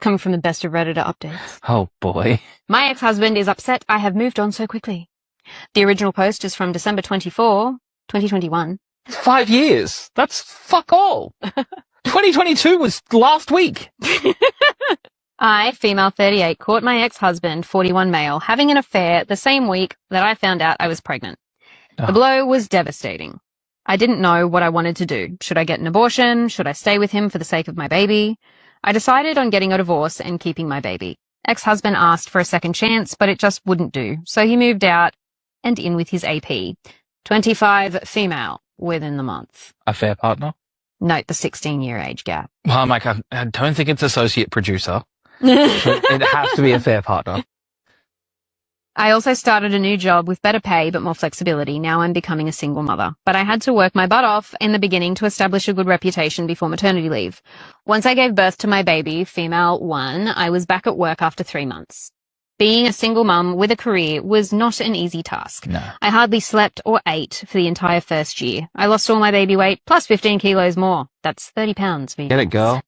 coming from the best of Redditor updates. Oh, boy. My ex-husband is upset I have moved on so quickly. The original post is from December 24, 2021. 5 years. That's fuck all. 2022 was last week. I, female 38, caught my ex-husband, 41 male, having an affair the same week that I found out I was pregnant. The blow was devastating. I didn't know what I wanted to do. Should I get an abortion? Should I stay with him for the sake of my baby? I decided on getting a divorce and keeping my baby. Ex-husband asked for a second chance, but it just wouldn't do. So he moved out and in with his AP. 25 female within the month. A fair partner? Note the 16-year age gap. Well, Mike, I don't think it's associate producer. It has to be a fair partner. I also started a new job with better pay but more flexibility. Now I'm becoming a single mother. But I had to work my butt off in the beginning to establish a good reputation before maternity leave. Once I gave birth to my baby, female 1, I was back at work after 3 months. Being a single mum with a career was not an easy task. No. I hardly slept or ate for the entire first year. I lost all my baby weight plus 15 kilos more. That's 30 pounds. Get it, girl.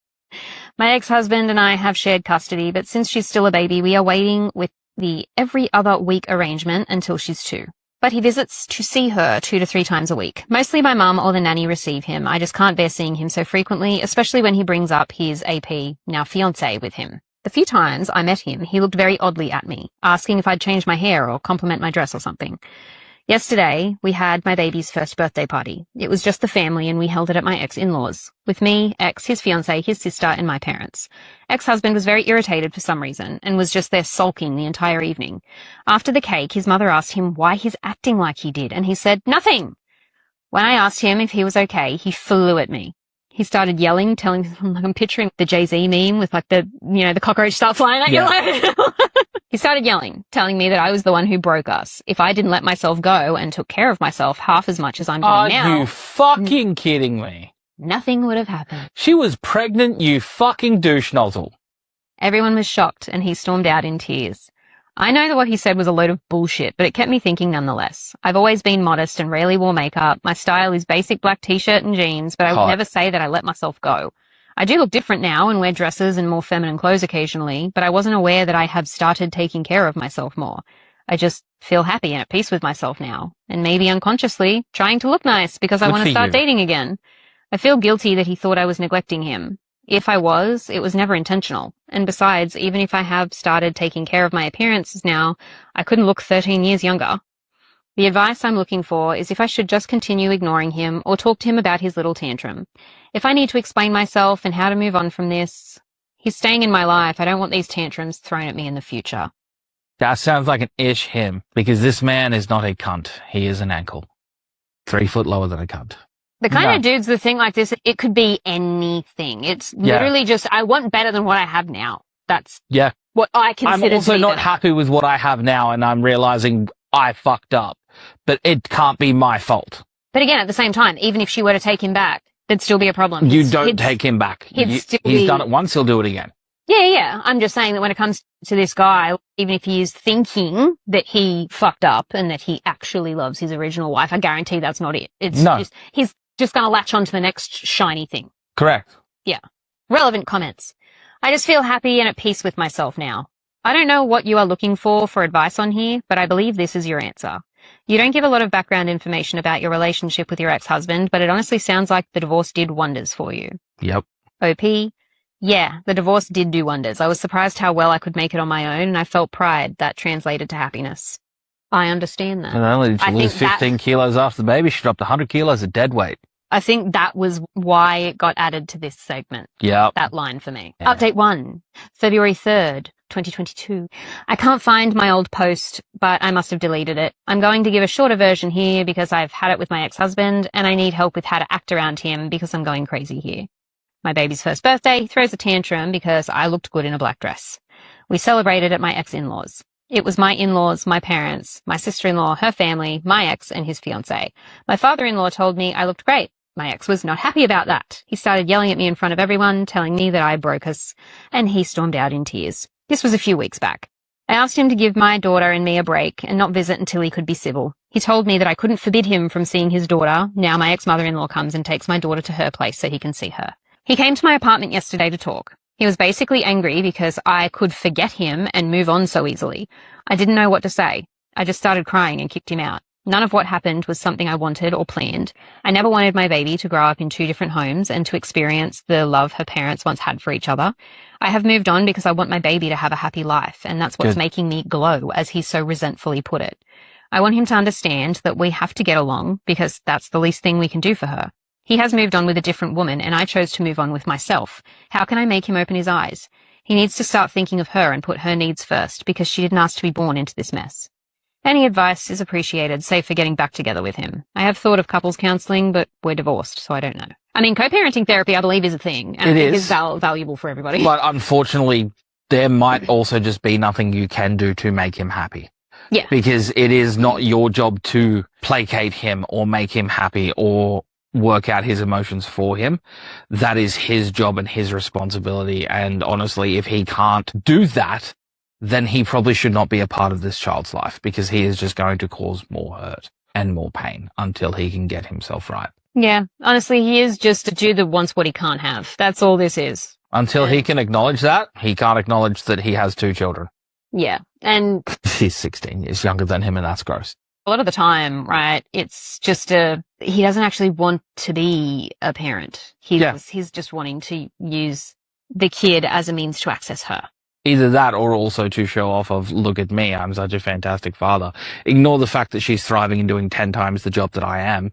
My ex-husband and I have shared custody, but since she's still a baby, we are waiting with the every other week arrangement until she's 2. But he visits to see her 2 to 3 times a week. Mostly my mum or the nanny receive him. I just can't bear seeing him so frequently, especially when he brings up his AP, now fiancé, with him. The few times I met him, he looked very oddly at me, asking if I'd change my hair or compliment my dress or something. Yesterday, we had my baby's first birthday party. It was just the family and we held it at my ex-in-laws. With me, ex, his fiancée, his sister, and my parents. Ex-husband was very irritated for some reason and was just there sulking the entire evening. After the cake, his mother asked him why he's acting like he did, and he said, "Nothing." When I asked him if he was okay, he flew at me. He started yelling, telling me, like, I'm picturing the Jay-Z meme with like the cockroach start flying at you. He started yelling, telling me that I was the one who broke us. If I didn't let myself go and took care of myself half as much as I'm doing now. Are you fucking kidding me? Nothing would have happened. She was pregnant, you fucking douche nozzle. Everyone was shocked and he stormed out in tears. I know that what he said was a load of bullshit, but it kept me thinking nonetheless. I've always been modest and rarely wore makeup. My style is basic black t-shirt and jeans, but I would never say that I let myself go. I do look different now and wear dresses and more feminine clothes occasionally, but I wasn't aware that I have started taking care of myself more. I just feel happy and at peace with myself now, and maybe unconsciously trying to look nice because I want to start dating again. I feel guilty that he thought I was neglecting him. If I was, it was never intentional. And besides, even if I have started taking care of my appearances now, I couldn't look 13 years younger. The advice I'm looking for is if I should just continue ignoring him or talk to him about his little tantrum. If I need to explain myself and how to move on from this, he's staying in my life. I don't want these tantrums thrown at me in the future. That sounds like an ish him, because this man is not a cunt. He is an ankle. 3 foot lower than a cunt. The kind of dudes that think like this, it could be anything. It's literally just, I want better than what I have now. That's what I consider. I'm also not happy with what I have now, and I'm realizing I fucked up. But it can't be my fault. But again, at the same time, even if she were to take him back, there'd still be a problem. You don't take him back. He's done it once, he'll do it again. Yeah. I'm just saying that when it comes to this guy, even if he is thinking that he fucked up and that he actually loves his original wife, I guarantee that's not it. He's just going to latch on to the next shiny thing. Correct. Yeah. Relevant comments. I just feel happy and at peace with myself now. I don't know what you are looking for advice on here, but I believe this is your answer. You don't give a lot of background information about your relationship with your ex-husband, but it honestly sounds like the divorce did wonders for you. Yep. OP, yeah, the divorce did do wonders. I was surprised how well I could make it on my own, and I felt pride that translated to happiness. I understand that. And not only did she lose 15 kilos after the baby, she dropped 100 kilos of dead weight. I think that was why it got added to this segment. Yeah. That line for me. Yeah. Update 1, February 3rd, 2022. I can't find my old post, but I must have deleted it. I'm going to give a shorter version here because I've had it with my ex-husband and I need help with how to act around him because I'm going crazy here. My baby's first birthday throws a tantrum because I looked good in a black dress. We celebrated at my ex-in-laws. It was my in-laws, my parents, my sister-in-law, her family, my ex, and his fiancée. My father-in-law told me I looked great. My ex was not happy about that. He started yelling at me in front of everyone, telling me that I broke us, and he stormed out in tears. This was a few weeks back. I asked him to give my daughter and me a break and not visit until he could be civil. He told me that I couldn't forbid him from seeing his daughter. Now my ex-mother-in-law comes and takes my daughter to her place so he can see her. He came to my apartment yesterday to talk. He was basically angry because I could forget him and move on so easily. I didn't know what to say. I just started crying and kicked him out. None of what happened was something I wanted or planned. I never wanted my baby to grow up in 2 different homes and to experience the love her parents once had for each other. I have moved on because I want my baby to have a happy life, and that's what's making me glow, as he so resentfully put it. I want him to understand that we have to get along because that's the least thing we can do for her. He has moved on with a different woman, and I chose to move on with myself. How can I make him open his eyes? He needs to start thinking of her and put her needs first, because she didn't ask to be born into this mess. Any advice is appreciated, save for getting back together with him. I have thought of couples counselling, but we're divorced, so I don't know. I mean, co-parenting therapy, I believe, is a thing, and I think is valuable for everybody. But unfortunately, there might also just be nothing you can do to make him happy. Yeah. Because it is not your job to placate him or make him happy or work out his emotions for him. That is his job and his responsibility. And honestly, if he can't do that, then he probably should not be a part of this child's life, because he is just going to cause more hurt and more pain until he can get himself right. Yeah, honestly, he is just a dude that wants what he can't have. That's all this is. Until he can acknowledge that, he can't acknowledge that he has 2 children. Yeah, and he's 16 years younger than him, and that's gross. A lot of the time, right, it's just he doesn't actually want to be a parent. He's just wanting to use the kid as a means to access her. Either that, or also to show off of, look at me, I'm such a fantastic father. Ignore the fact that she's thriving and doing 10 times the job that I am,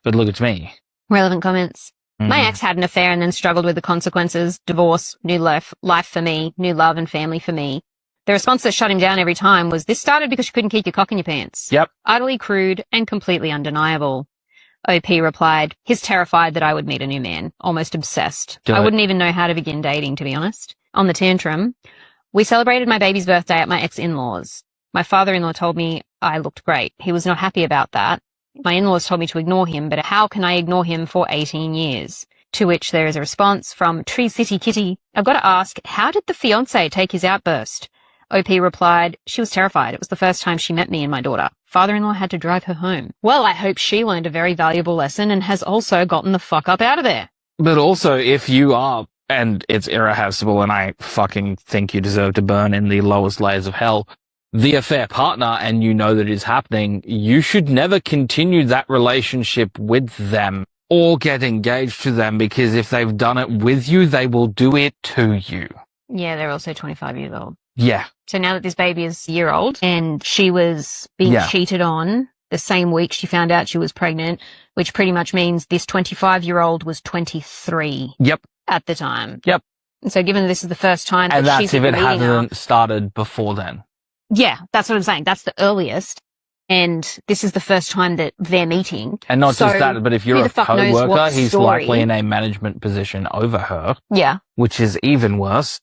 but look at me. Relevant comments. My ex had an affair and then struggled with the consequences. Divorce, new life for me, new love and family for me. The response that shut him down every time was, this started because you couldn't keep your cock in your pants. Yep. Utterly crude and completely undeniable. OP replied, he's terrified that I would meet a new man. Almost obsessed. I wouldn't even know how to begin dating, to be honest. On the tantrum, we celebrated my baby's birthday at my ex-in-laws. My father-in-law told me I looked great. He was not happy about that. My in-laws told me to ignore him, but how can I ignore him for 18 years? To which there is a response from Tree City Kitty. I've got to ask, how did the fiancé take his outburst? OP replied, she was terrified. It was the first time she met me and my daughter. Father-in-law had to drive her home. Well, I hope she learned a very valuable lesson and has also gotten the fuck up out of there. But also, if you are, and it's irreversible, and I fucking think you deserve to burn in the lowest layers of hell, the affair partner, and you know that it is happening, you should never continue that relationship with them or get engaged to them, because if they've done it with you, they will do it to you. Yeah, they're also 25 years old. Yeah. So now that this baby is a year old and she was being cheated on the same week she found out she was pregnant, which pretty much means this 25-year-old was 23. Yep. At the time. Yep. And so given this is the first time and that that's if it hasn't started before then. Yeah, that's what I'm saying. That's the earliest. And this is the first time that they're meeting. And not just that, but if you're a co-worker, he's story. likely in a management position over her. Yeah. Which is even worse.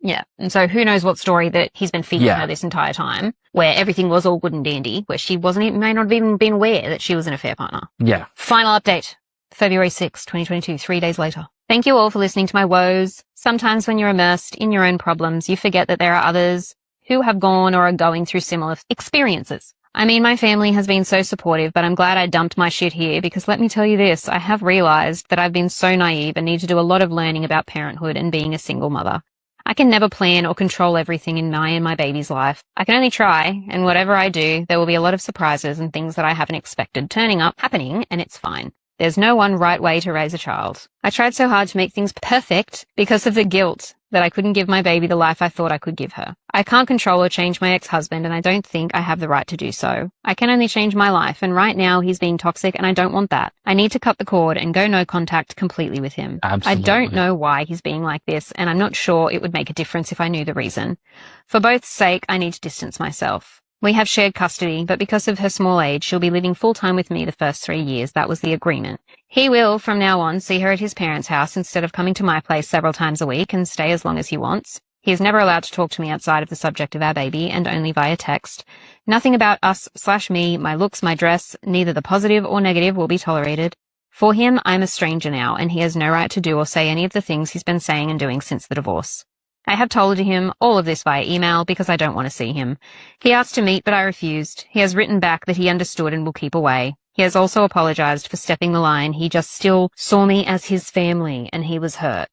Yeah. And so who knows what story that he's been feeding her this entire time, where everything was all good and dandy, where she may not have even been aware that she was an affair partner. Yeah. Final update. February 6, 2022, 3 days later. Thank you all for listening to my woes. Sometimes when you're immersed in your own problems, you forget that there are others who have gone or are going through similar experiences. I mean, my family has been so supportive, but I'm glad I dumped my shit here, because let me tell you this, I have realized that I've been so naive and need to do a lot of learning about parenthood and being a single mother. I can never plan or control everything in my and my baby's life. I can only try, and whatever I do, there will be a lot of surprises and things that I haven't expected turning up, happening, and it's fine. There's no one right way to raise a child. I tried so hard to make things perfect because of the guilt that I couldn't give my baby the life I thought I could give her. I can't control or change my ex-husband, and I don't think I have the right to do so. I can only change my life, and right now he's being toxic, and I don't want that. I need to cut the cord and go no contact completely with him. Absolutely. I don't know why he's being like this, and I'm not sure it would make a difference if I knew the reason. For both sake, I need to distance myself. We have shared custody, but because of her small age, she'll be living full-time with me the first 3 years. That was the agreement. He will, from now on, see her at his parents' house instead of coming to my place several times a week and stay as long as he wants. He is never allowed to talk to me outside of the subject of our baby, and only via text. Nothing about us/me, my looks, my dress, neither the positive or negative will be tolerated. For him, I'm a stranger now, and he has no right to do or say any of the things he's been saying and doing since the divorce. I have told him all of this via email because I don't want to see him. He asked to meet, but I refused. He has written back that he understood and will keep away. He has also apologized for stepping the line. He just still saw me as his family, and he was hurt.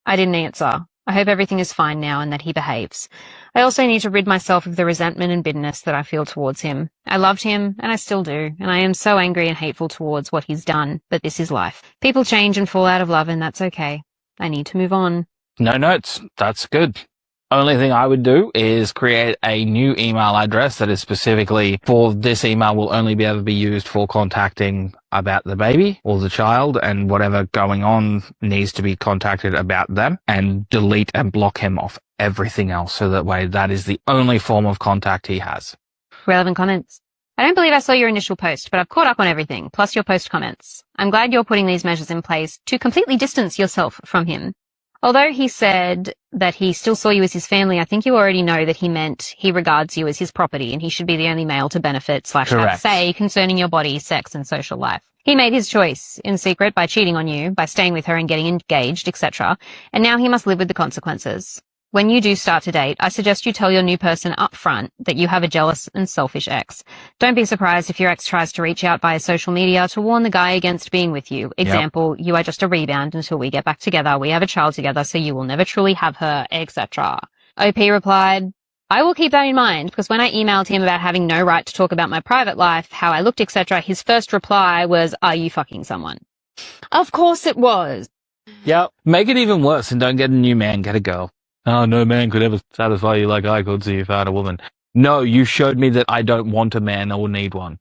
I didn't answer. I hope everything is fine now and that he behaves. I also need to rid myself of the resentment and bitterness that I feel towards him. I loved him, and I still do, and I am so angry and hateful towards what he's done, but this is life. People change and fall out of love, and that's okay. I need to move on. No notes. That's good. Only thing I would do is create a new email address that is specifically for this email will only be able to be used for contacting about the baby or the child, and whatever going on needs to be contacted about them, and delete and block him off everything else so that way that is the only form of contact he has. Relevant comments. I don't believe I saw your initial post, but I've caught up on everything, plus your post comments. I'm glad you're putting these measures in place to completely distance yourself from him. Although he said that he still saw you as his family, I think you already know that he meant he regards you as his property and he should be the only male to benefit / have say concerning your body, sex, and social life. He made his choice in secret by cheating on you, by staying with her and getting engaged, etc. And now he must live with the consequences. When you do start to date, I suggest you tell your new person up front that you have a jealous and selfish ex. Don't be surprised if your ex tries to reach out via social media to warn the guy against being with you. Example, You are just a rebound until we get back together. We have a child together, so you will never truly have her, etc. OP replied, I will keep that in mind, because when I emailed him about having no right to talk about my private life, how I looked, etc., his first reply was, are you fucking someone? Of course it was. Yep. Make it even worse and don't get a new man, get a girl. Oh, no man could ever satisfy you like I could, so you found a woman. No, you showed me that I don't want a man or need one.